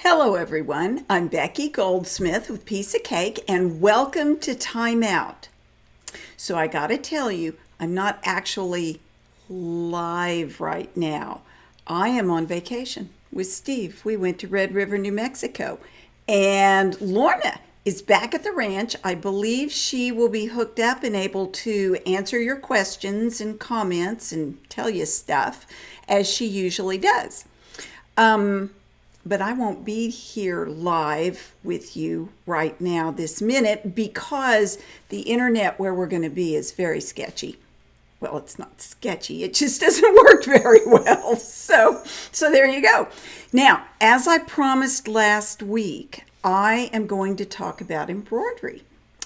Hello everyone, I'm Becky Goldsmith with Piece of Cake and welcome to Time Out. So I gotta tell you, I'm not actually live right now. I am on vacation with Steve. We went to Red River, New Mexico, and Lorna is back at the ranch. I believe she will be hooked up and able to answer your questions and comments and tell you stuff as she usually does. But I won't be here live with you right now this minute because the internet where we're going to be is very sketchy. Well, it's not sketchy. It just doesn't work very well. So there you go. Now, as I promised last week, I am going to talk about embroidery.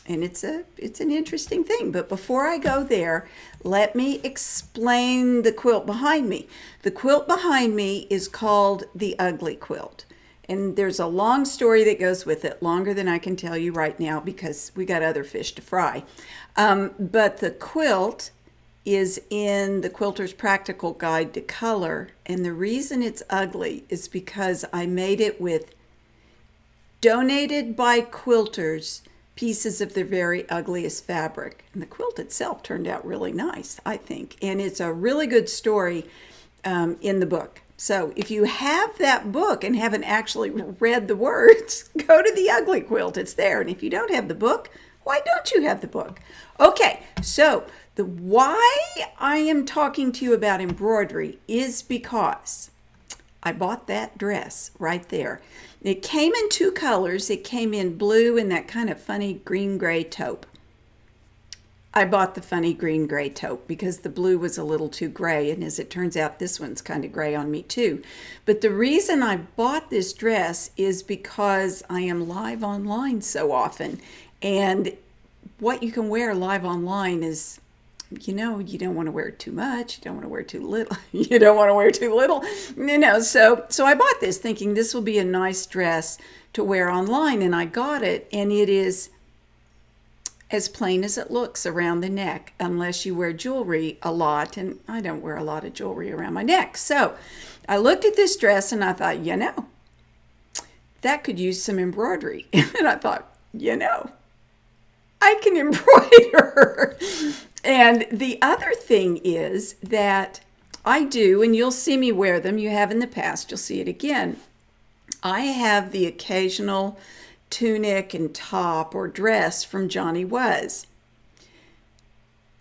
And it's an interesting thing. But before I go there, let me explain the quilt behind me. The quilt behind me is called the Ugly Quilt. And there's a long story that goes with it, longer than I can tell you right now because we got other fish to fry. But the quilt is in the Quilter's Practical Guide to Color. And the reason it's ugly is because I made it with donated by quilters pieces of their very ugliest fabric. And the quilt itself turned out really nice, I think. And it's a really good story in the book. So if you have that book and haven't actually read the words, go to the Ugly Quilt. It's there. And if you don't have the book, why don't you have the book? Okay, so the why I am talking to you about embroidery is because I bought that dress right there. It came in two colors. It came in blue and that kind of funny green-gray taupe. I bought the funny green-gray taupe because the blue was a little too gray, and as it turns out, this one's kind of gray on me too. But the reason I bought this dress is because I am live online so often, and what you can wear live online is, you don't want to wear too much, you don't want to wear too little, you don't want to wear too little, so I bought this thinking this will be a nice dress to wear online, and I got it, and it is as plain as it looks around the neck, unless you wear jewelry a lot, and I don't wear a lot of jewelry around my neck. So I looked at this dress and I thought, that could use some embroidery. And I thought, I can embroider. And the other thing is that I do, and you'll see me wear them, you have in the past, you'll see it again. I have the occasional tunic and top or dress from Johnny Was.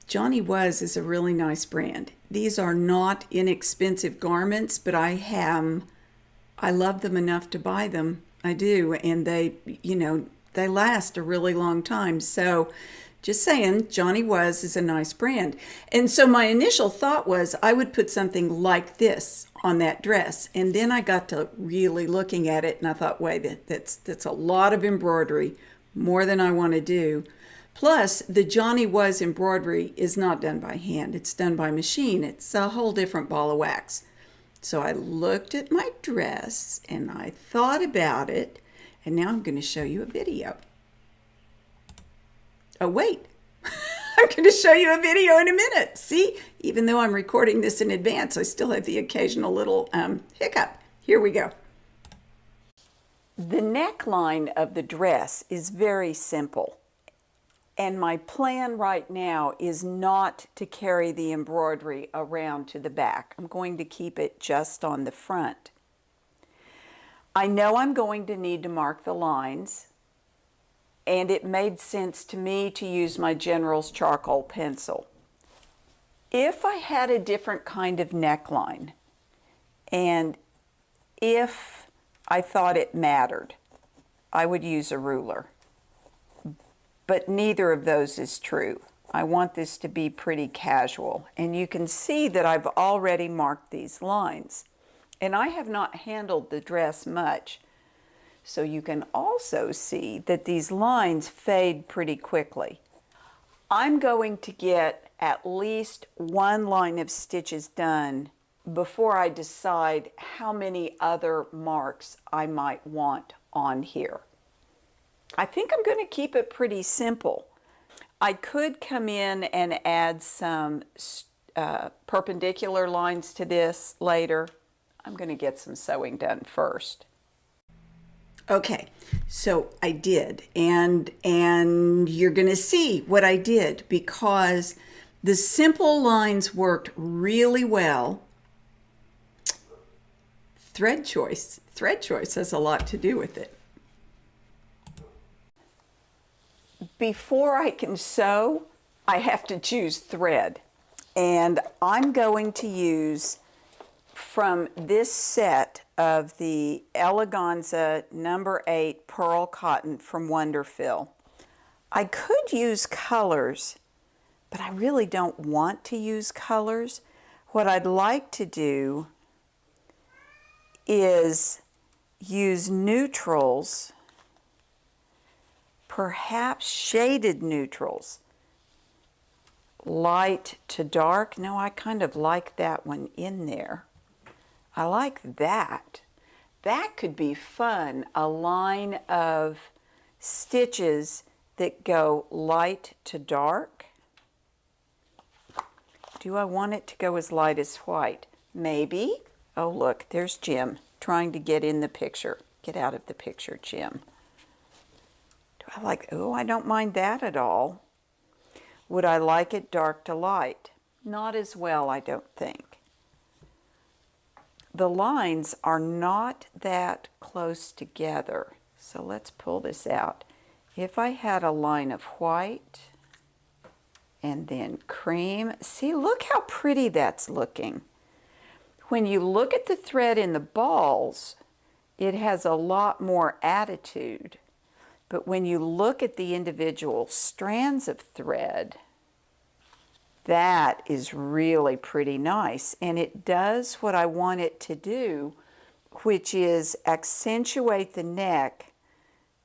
Johnny Was is a really nice brand. These are not inexpensive garments, but I love them enough to buy them. I do, and they last a really long time. So just saying, Johnny Was is a nice brand. And so my initial thought was I would put something like this on that dress. And then I got to really looking at it and I thought, wait, that's a lot of embroidery, more than I want to do. Plus, the Johnny Was embroidery is not done by hand. It's done by machine. It's a whole different ball of wax. So I looked at my dress and I thought about it. And now I'm going to show you a video. Oh, wait. I'm going to show you a video in a minute. See, even though I'm recording this in advance, I still have the occasional little hiccup. Here we go. The neckline of the dress is very simple. And my plan right now is not to carry the embroidery around to the back. I'm going to keep it just on the front. I know I'm going to need to mark the lines, and it made sense to me to use my General's charcoal pencil. If I had a different kind of neckline, and if I thought it mattered, I would use a ruler. But neither of those is true. I want this to be pretty casual, and you can see that I've already marked these lines. And I have not handled the dress much. So you can also see that these lines fade pretty quickly. I'm going to get at least one line of stitches done before I decide how many other marks I might want on here. I think I'm going to keep it pretty simple. I could come in and add some perpendicular lines to this later. I'm going to get some sewing done first. Okay, so I did, and you're going to see what I did because the simple lines worked really well. Thread choice has a lot to do with it. Before I can sew, I have to choose thread, and I'm going to use from this set of the Eleganza number 8 pearl cotton from Wonderfill. I could use colors, but I really don't want to use colors. What I'd like to do is use neutrals, perhaps shaded neutrals, light to dark. No, I kind of like that one in there. I like that. That could be fun, a line of stitches that go light to dark. Do I want it to go as light as white? Maybe. Oh, look, there's Jim trying to get in the picture. Get out of the picture, Jim. Do I like, oh, I don't mind that at all. Would I like it dark to light? Not as well, I don't think. The lines are not that close together, so let's pull this out. If I had a line of white and then cream, see, look how pretty that's looking. When you look at the thread in the balls, it has a lot more attitude, but when you look at the individual strands of thread, that is really pretty nice, and it does what I want it to do, which is accentuate the neck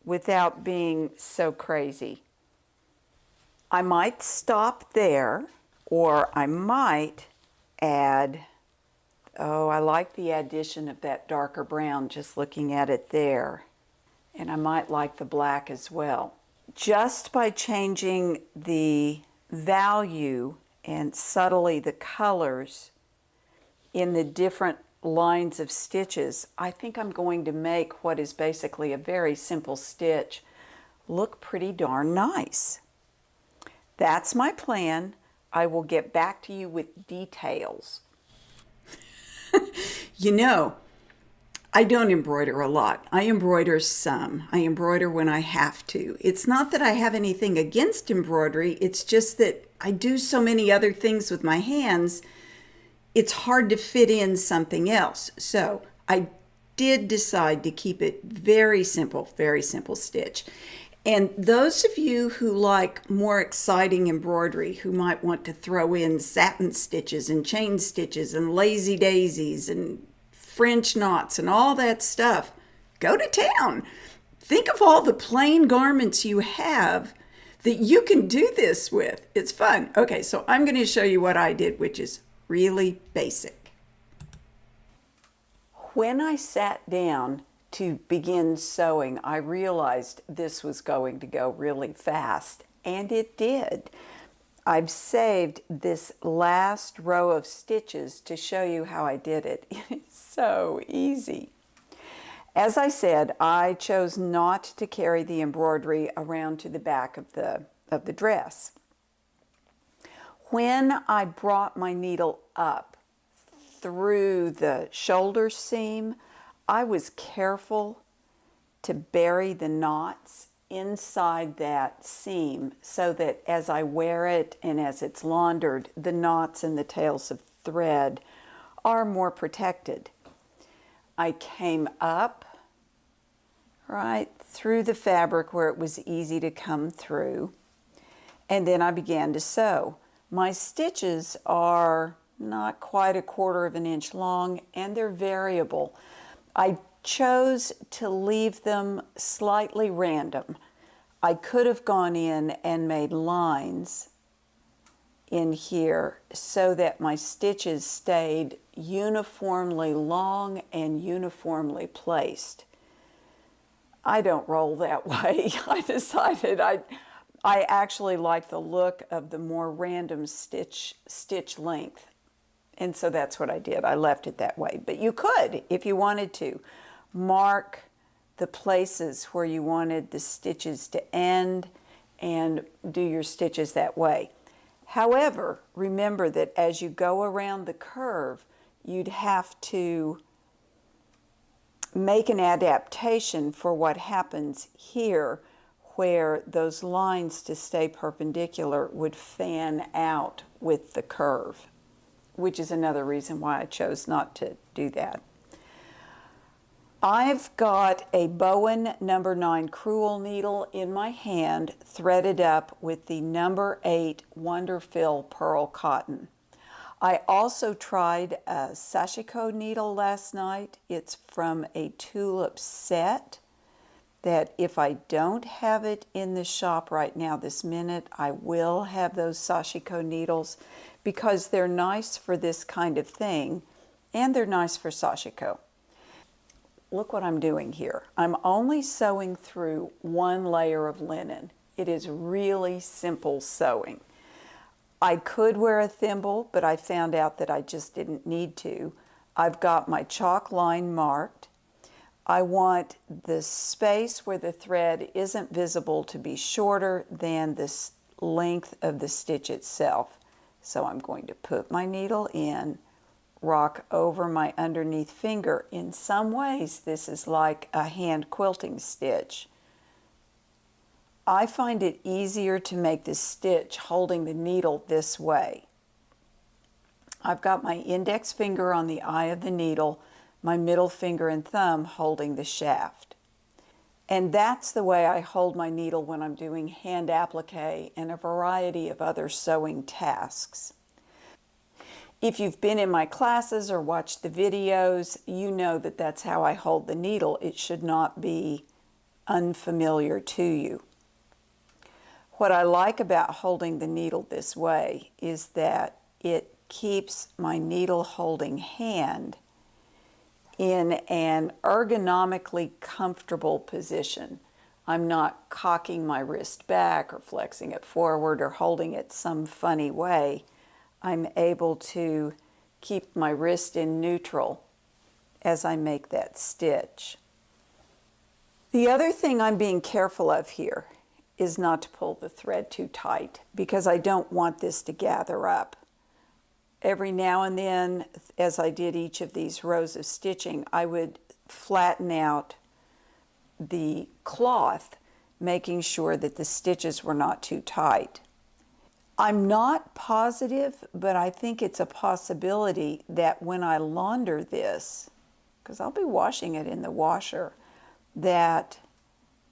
without being so crazy. I might stop there, or I might add, oh, I like the addition of that darker brown just looking at it there, and I might like the black as well. Just by changing the value and subtly the colors in the different lines of stitches, I think I'm going to make what is basically a very simple stitch look pretty darn nice. That's my plan. I will get back to you with details. You know, I don't embroider a lot. I embroider some. I embroider when I have to. It's not that I have anything against embroidery. It's just that I do so many other things with my hands, it's hard to fit in something else. So I did decide to keep it very simple stitch. And those of you who like more exciting embroidery, who might want to throw in satin stitches and chain stitches and lazy daisies and French knots and all that stuff, go to town. Think of all the plain garments you have that you can do this with. It's fun. Okay, so I'm going to show you what I did, which is really basic. When I sat down to begin sewing, I realized this was going to go really fast, and it did. I've saved this last row of stitches to show you how I did it. It's so easy. As I said, I chose not to carry the embroidery around to the back of the dress. When I brought my needle up through the shoulder seam, I was careful to bury the knots inside that seam so that as I wear it and as it's laundered, the knots and the tails of thread are more protected. I came up right through the fabric where it was easy to come through, and then I began to sew. My stitches are not quite 1/4 of an inch long, and they're variable. I chose to leave them slightly random. I could have gone in and made lines in here so that my stitches stayed uniformly long and uniformly placed. I don't roll that way. I decided I actually like the look of the more random stitch length. And so that's what I did. I left it that way. But you could, if you wanted to, mark the places where you wanted the stitches to end and do your stitches that way. However, remember that as you go around the curve, you'd have to make an adaptation for what happens here, where those lines, to stay perpendicular, would fan out with the curve, which is another reason why I chose not to do that. I've got a Bowen number 9 crewel needle in my hand, threaded up with the number 8 Wonderfill pearl cotton. I also tried a sashiko needle last night. It's from a tulip set that, if I don't have it in the shop right now this minute, I will have those sashiko needles because they're nice for this kind of thing and they're nice for sashiko. Look what I'm doing here. I'm only sewing through one layer of linen. It is really simple sewing. I could wear a thimble, but I found out that I just didn't need to. I've got my chalk line marked. I want the space where the thread isn't visible to be shorter than the length of the stitch itself. So I'm going to put my needle in, rock over my underneath finger. In some ways, this is like a hand quilting stitch. I find it easier to make the stitch holding the needle this way. I've got my index finger on the eye of the needle, my middle finger and thumb holding the shaft. And that's the way I hold my needle when I'm doing hand applique and a variety of other sewing tasks. If you've been in my classes or watched the videos, you know that that's how I hold the needle. It should not be unfamiliar to you. What I like about holding the needle this way is that it keeps my needle holding hand in an ergonomically comfortable position. I'm not cocking my wrist back or flexing it forward or holding it some funny way. I'm able to keep my wrist in neutral as I make that stitch. The other thing I'm being careful of here is not to pull the thread too tight because I don't want this to gather up. Every now and then, as I did each of these rows of stitching, I would flatten out the cloth, making sure that the stitches were not too tight. I'm not positive, but I think it's a possibility that when I launder this, because I'll be washing it in the washer, that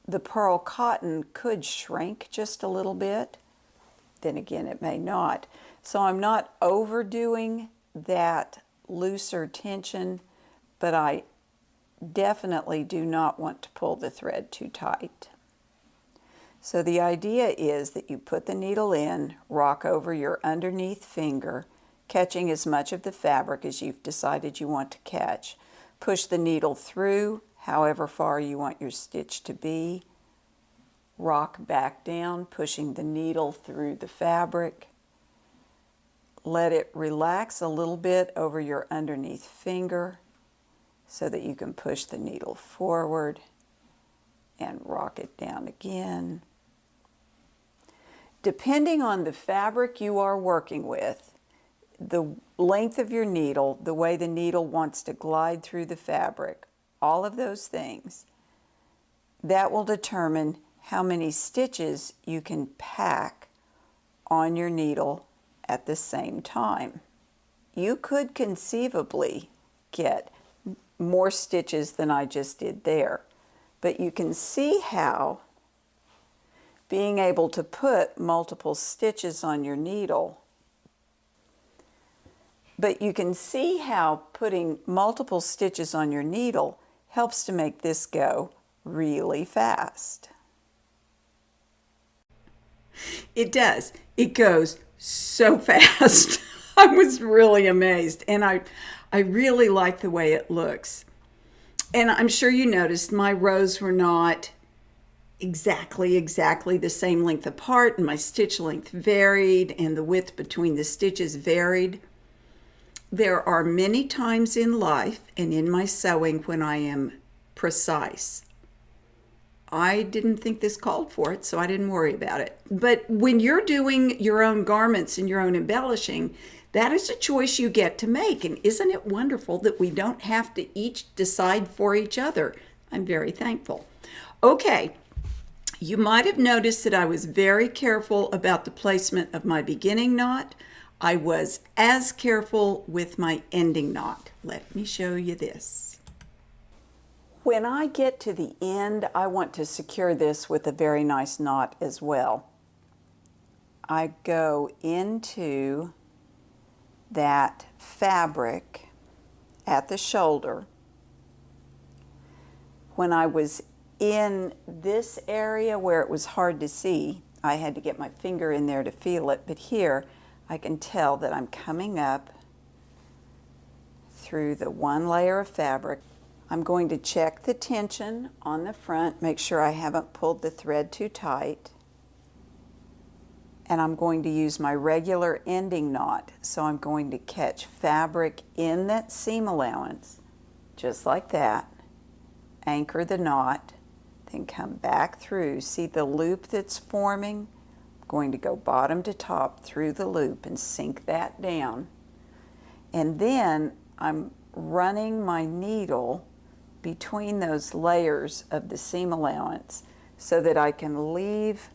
the pearl cotton could shrink just a little bit. Then again, it may not. So I'm not overdoing that looser tension, but I definitely do not want to pull the thread too tight. So the idea is that you put the needle in, rock over your underneath finger, catching as much of the fabric as you've decided you want to catch. Push the needle through however far you want your stitch to be. Rock back down, pushing the needle through the fabric. Let it relax a little bit over your underneath finger so that you can push the needle forward and rock it down again. Depending on the fabric you are working with, the length of your needle, the way the needle wants to glide through the fabric, all of those things, that will determine how many stitches you can pack on your needle at the same time. You could conceivably get more stitches than I just did there, but you can see how being able to put multiple stitches on your needle, putting multiple stitches on your needle helps to make this go really fast. It does. It goes so fast. I was really amazed, and I really like the way it looks. And I'm sure you noticed my rows were not exactly the same length apart, and my stitch length varied, and the width between the stitches varied. There are many times in life and in my sewing when I am precise. I didn't think this called for it, so I didn't worry about it. But when you're doing your own garments and your own embellishing, that is a choice you get to make. And isn't it wonderful that we don't have to each decide for each other? I'm very thankful. Okay, you might have noticed that I was very careful about the placement of my beginning knot. I was as careful with my ending knot. Let me show you this. When I get to the end, I want to secure this with a very nice knot as well. I go into that fabric at the shoulder. When I was in this area where it was hard to see, I had to get my finger in there to feel it, but here I can tell that I'm coming up through the one layer of fabric. I'm going to check the tension on the front, make sure I haven't pulled the thread too tight. And I'm going to use my regular ending knot. So I'm going to catch fabric in that seam allowance, just like that. Anchor the knot, then come back through. See the loop that's forming? I'm going to go bottom to top through the loop and sink that down. And then I'm running my needle between those layers of the seam allowance so that I can leave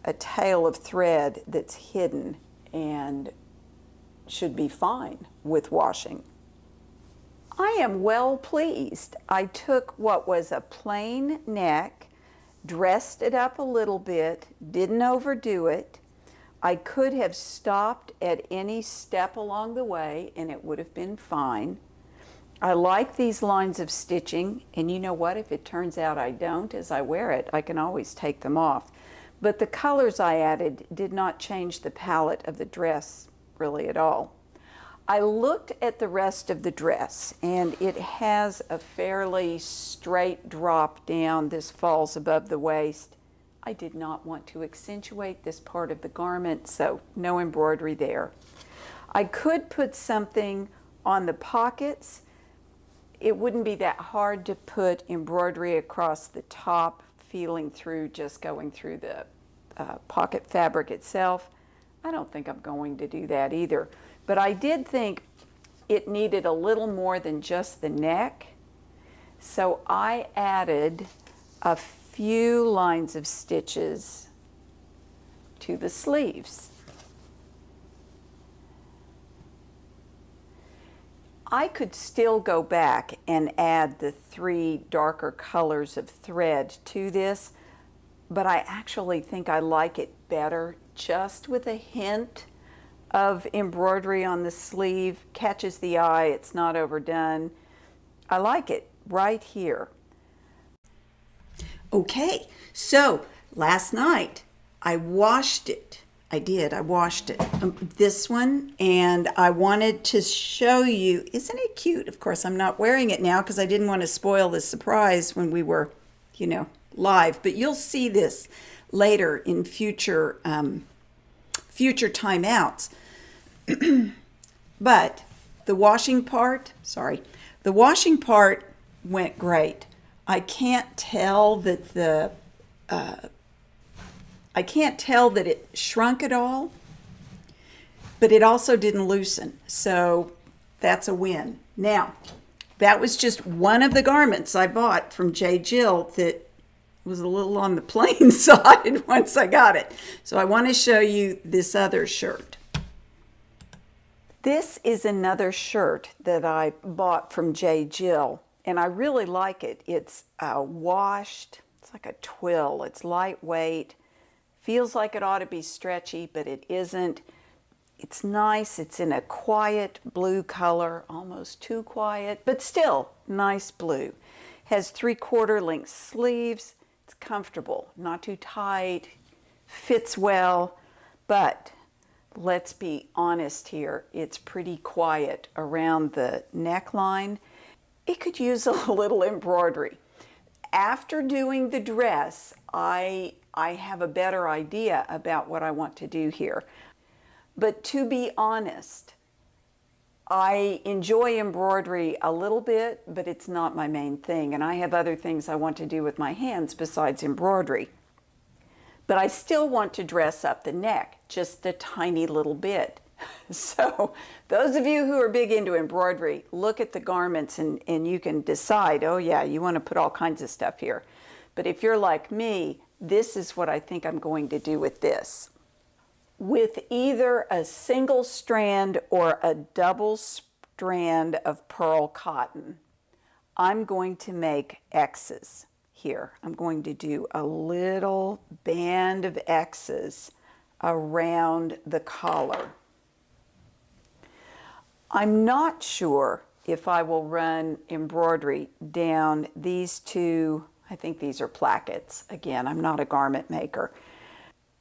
a tail of thread that's hidden and should be fine with washing. I am well pleased. I took what was a plain neck, dressed it up a little bit, didn't overdo it. I could have stopped at any step along the way and it would have been fine. I like these lines of stitching, and you know what, if it turns out I don't as I wear it, I can always take them off. But the colors I added did not change the palette of the dress really at all. I looked at the rest of the dress, and it has a fairly straight drop down. This falls above the waist. I did not want to accentuate this part of the garment, so no embroidery there. I could put something on the pockets. It wouldn't be that hard to put embroidery across the top, feeling through, just going through the pocket fabric itself. I don't think I'm going to do that either. But I did think it needed a little more than just the neck. So I added a few lines of stitches to the sleeves. I could still go back and add the 3 darker colors of thread to this, but I actually think I like it better just with a hint of embroidery on the sleeve. Catches the eye, it's not overdone. I like it right here. Okay, so last night I washed it. I washed it. This one, and I wanted to show you, isn't it cute? Of course, I'm not wearing it now because I didn't want to spoil the surprise when we were, live, but you'll see this later in future timeouts. But the washing part went great. I can't tell that it shrunk at all, but it also didn't loosen. So that's a win. Now, that was just one of the garments I bought from J. Jill that was a little on the plain side once I got it. So I want to show you this other shirt. This is another shirt that I bought from J. Jill, and I really like it. It's washed. It's like a twill. It's lightweight. Feels like it ought to be stretchy, but it isn't. It's nice. It's in a quiet blue color, almost too quiet, but still nice blue. Has 3/4 length sleeves. It's comfortable, not too tight, fits well, but let's be honest here. It's pretty quiet around the neckline. It could use a little embroidery. After doing the dress, I have a better idea about what I want to do here. But to be honest, I enjoy embroidery a little bit, but it's not my main thing, and I have other things I want to do with my hands besides embroidery. But I still want to dress up the neck just a tiny little bit. So those of you who are big into embroidery, look at the garments and you can decide, oh yeah, you want to put all kinds of stuff here. But if you're like me, this is what I think I'm going to do with this. With either a single strand or a double strand of pearl cotton, I'm going to make X's here. I'm going to do a little band of X's around the collar. I'm not sure if I will run embroidery down these two, I think these are plackets. Again, I'm not a garment maker.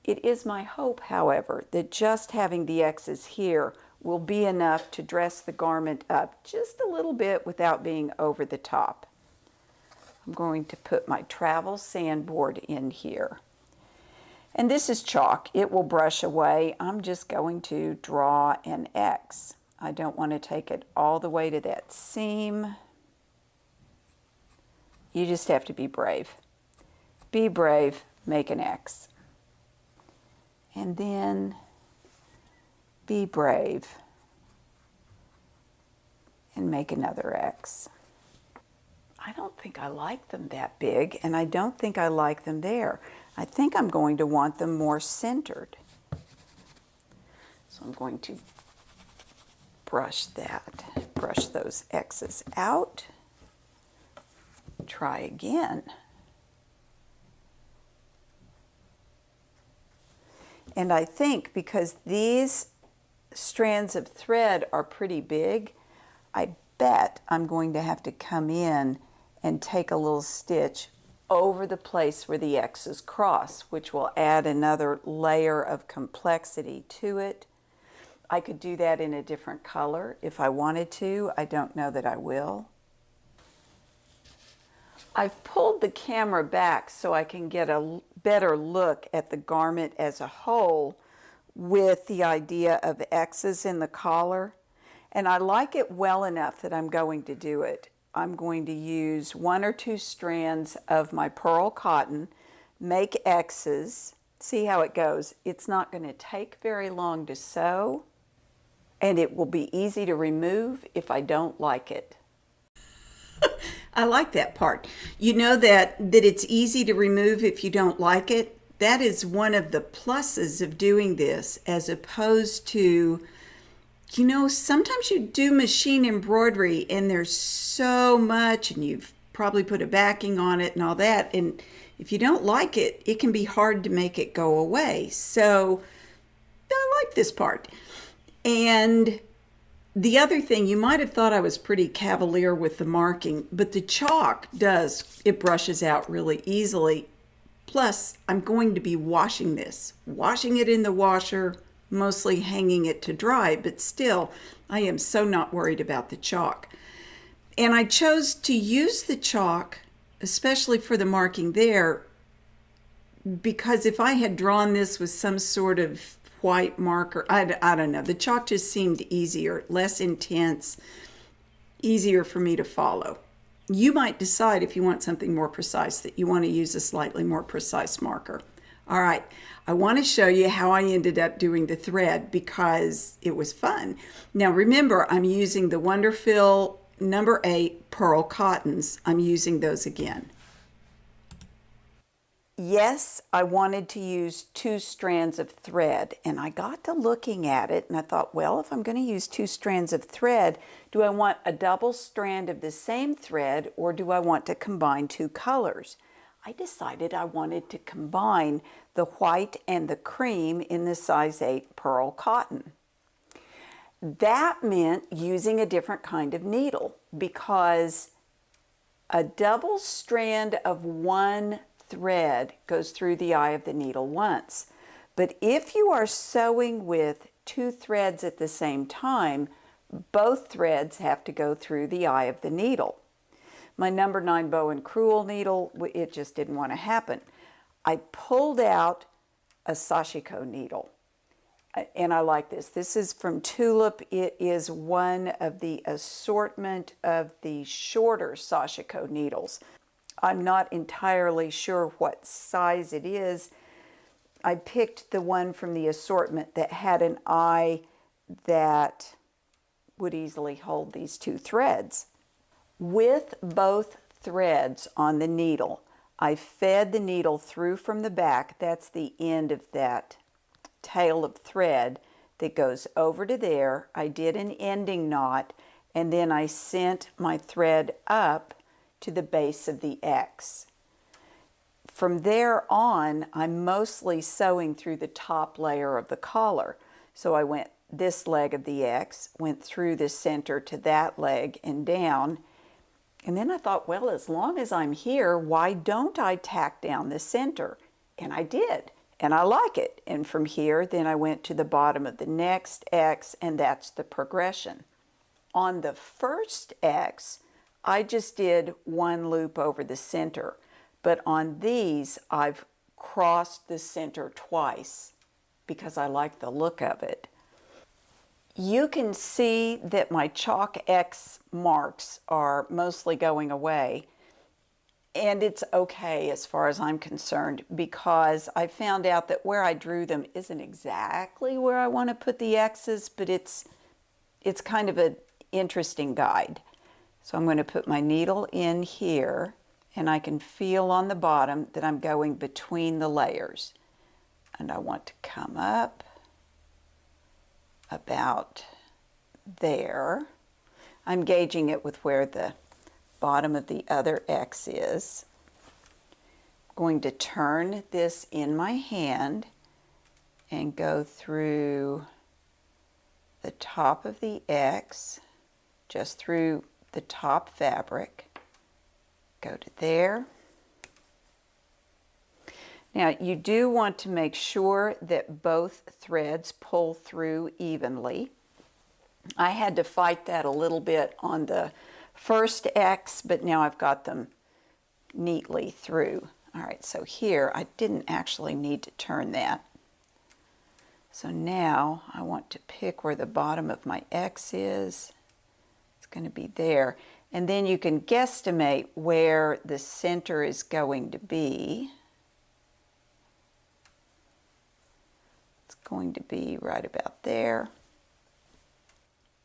It is my hope, however, that just having the X's here will be enough to dress the garment up just a little bit without being over the top. I'm going to put my travel sandboard in here. And this is chalk. It will brush away. I'm just going to draw an X. I don't want to take it all the way to that seam. You just have to be brave. Be brave, make an X. And then be brave and make another X. I don't think I like them that big, and I don't think I like them there. I think I'm going to want them more centered. So I'm going to brush those X's out. Try again. And I think because these strands of thread are pretty big, I bet I'm going to have to come in and take a little stitch over the place where the X's cross, which will add another layer of complexity to it. I could do that in a different color if I wanted to. I don't know that I will. I've pulled the camera back so I can get a better look at the garment as a whole with the idea of X's in the collar. And I like it well enough that I'm going to do it. I'm going to use 1 or 2 strands of my pearl cotton, make X's, see how it goes. It's not going to take very long to sew, and it will be easy to remove if I don't like it. I like that part. You know that it's easy to remove if you don't like it. That is one of the pluses of doing this, as opposed to, you know, sometimes you do machine embroidery and there's so much and you've probably put a backing on it and all that. And if you don't like it, it can be hard to make it go away. So I like this part. And the other thing, you might have thought I was pretty cavalier with the marking, but the chalk it brushes out really easily. Plus, I'm going to be washing it in the washer, mostly hanging it to dry, but still, I am so not worried about the chalk. And I chose to use the chalk, especially for the marking there, because if I had drawn this with some sort of white marker, I don't know, the chalk just seemed easier, less intense, easier for me to follow. You might decide if you want something more precise that you want to use a slightly more precise marker. All right, I want to show you how I ended up doing the thread because it was fun. Now remember, I'm using the Wonderfil number 8 pearl cottons. I'm using those again. Yes, I wanted to use 2 strands of thread, and I got to looking at it and I thought, well, if I'm going to use 2 strands of thread, do I want a double strand of the same thread or do I want to combine 2 colors? I decided I wanted to combine the white and the cream in the size 8 pearl cotton. That meant using a different kind of needle because a double strand of one thread goes through the eye of the needle once. But if you are sewing with 2 threads at the same time, both threads have to go through the eye of the needle. My number 9 bow and crewel needle, it just didn't want to happen. I pulled out a sashiko needle and I like this. This is from Tulip. It is one of the assortment of the shorter Sashiko needles. I'm not entirely sure what size it is. I picked the one from the assortment that had an eye that would easily hold these two threads. With both threads on the needle, I fed the needle through from the back. That's the end of that tail of thread that goes over to there. I did an ending knot, and then I sent my thread up to the base of the X. From there on, I'm mostly sewing through the top layer of the collar. So I went this leg of the X, went through the center to that leg and down. And then I thought, well, as long as I'm here, why don't I tack down the center? And I did, and I like it. And from here, then I went to the bottom of the next X, and that's the progression. On the first X, I just did one loop over the center. But on these, I've crossed the center twice because I like the look of it. You can see that my chalk X marks are mostly going away, and it's okay as far as I'm concerned, because I found out that where I drew them isn't exactly where I want to put the X's, but it's kind of an interesting guide. So I'm going to put my needle in here, and I can feel on the bottom that I'm going between the layers. And I want to come up about there. I'm gauging it with where the bottom of the other X is. I'm going to turn this in my hand and go through the top of the X, just through the top fabric. Go to there. Now you do want to make sure that both threads pull through evenly. I had to fight that a little bit on the first X, but now I've got them neatly through. All right, so here I didn't actually need to turn that. So now I want to pick where the bottom of my X is. It's going to be there. And then you can guesstimate where the center is going to be. It's going to be right about there.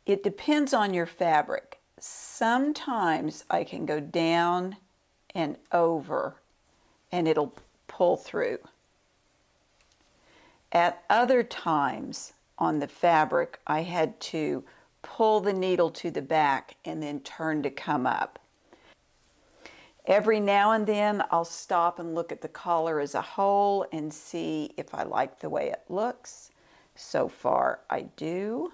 It depends on your fabric. Sometimes I can go down and over and it'll pull through. At other times on the fabric, I had to pull the needle to the back and then turn to come up. Every now and then I'll stop and look at the collar as a whole and see if I like the way it looks. So far I do.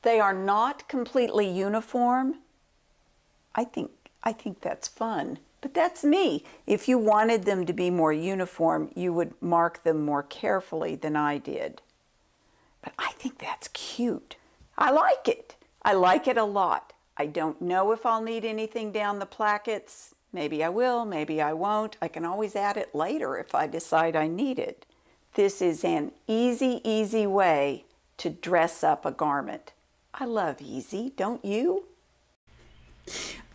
They are not completely uniform. I think that's fun, but that's me. If you wanted them to be more uniform, you would mark them more carefully than I did. But I think that's cute. I like it. I like it a lot. I don't know if I'll need anything down the plackets. Maybe I will, maybe I won't. I can always add it later if I decide I need it. This is an easy way to dress up a garment. I love easy, don't you?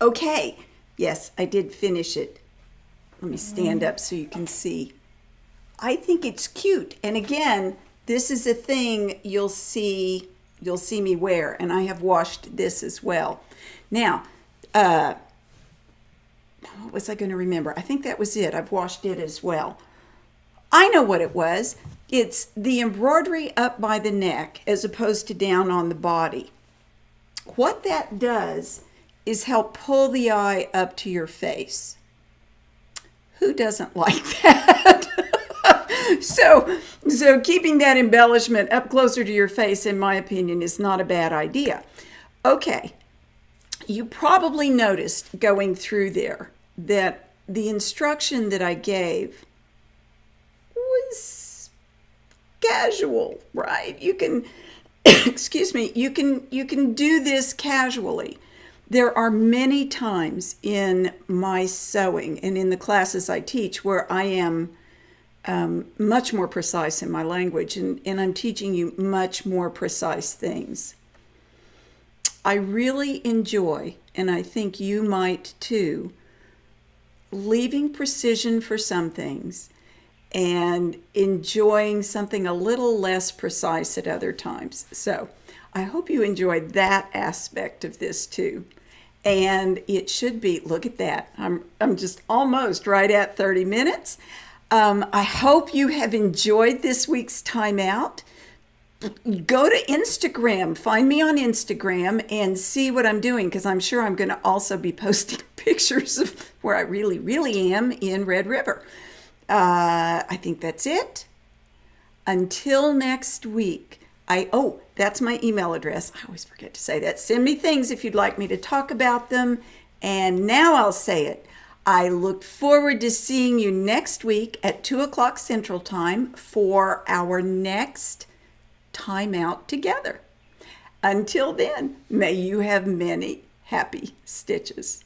Okay, yes, I did finish it. Let me stand up so you can see. I think it's cute. And again, this is a thing you'll see me wear, and I have washed this as well. Now, what was I going to remember? I think that was it. I've washed it as well. I know what it was. It's the embroidery up by the neck as opposed to down on the body. What that does is help pull the eye up to your face. Who doesn't like that? So keeping that embellishment up closer to your face, in my opinion, is not a bad idea. Okay, you probably noticed going through there that the instruction that I gave was casual, right? You can, excuse me, you can do this casually. There are many times in my sewing and in the classes I teach where I am much more precise in my language, and I'm teaching you much more precise things. I really enjoy, and I think you might too, leaving precision for some things and enjoying something a little less precise at other times. So I hope you enjoyed that aspect of this too. And it should be, look at that. I'm just almost right at 30 minutes. I hope you have enjoyed this week's timeout. Go to Instagram, find me on Instagram and see what I'm doing, because I'm sure I'm going to also be posting pictures of where I really, really am in Red River. I think that's it. Until next week. That's my email address. I always forget to say that. Send me things if you'd like me to talk about them. And now I'll say it. I look forward to seeing you next week at 2 o'clock Central Time for our next time out together. Until then, may you have many happy stitches.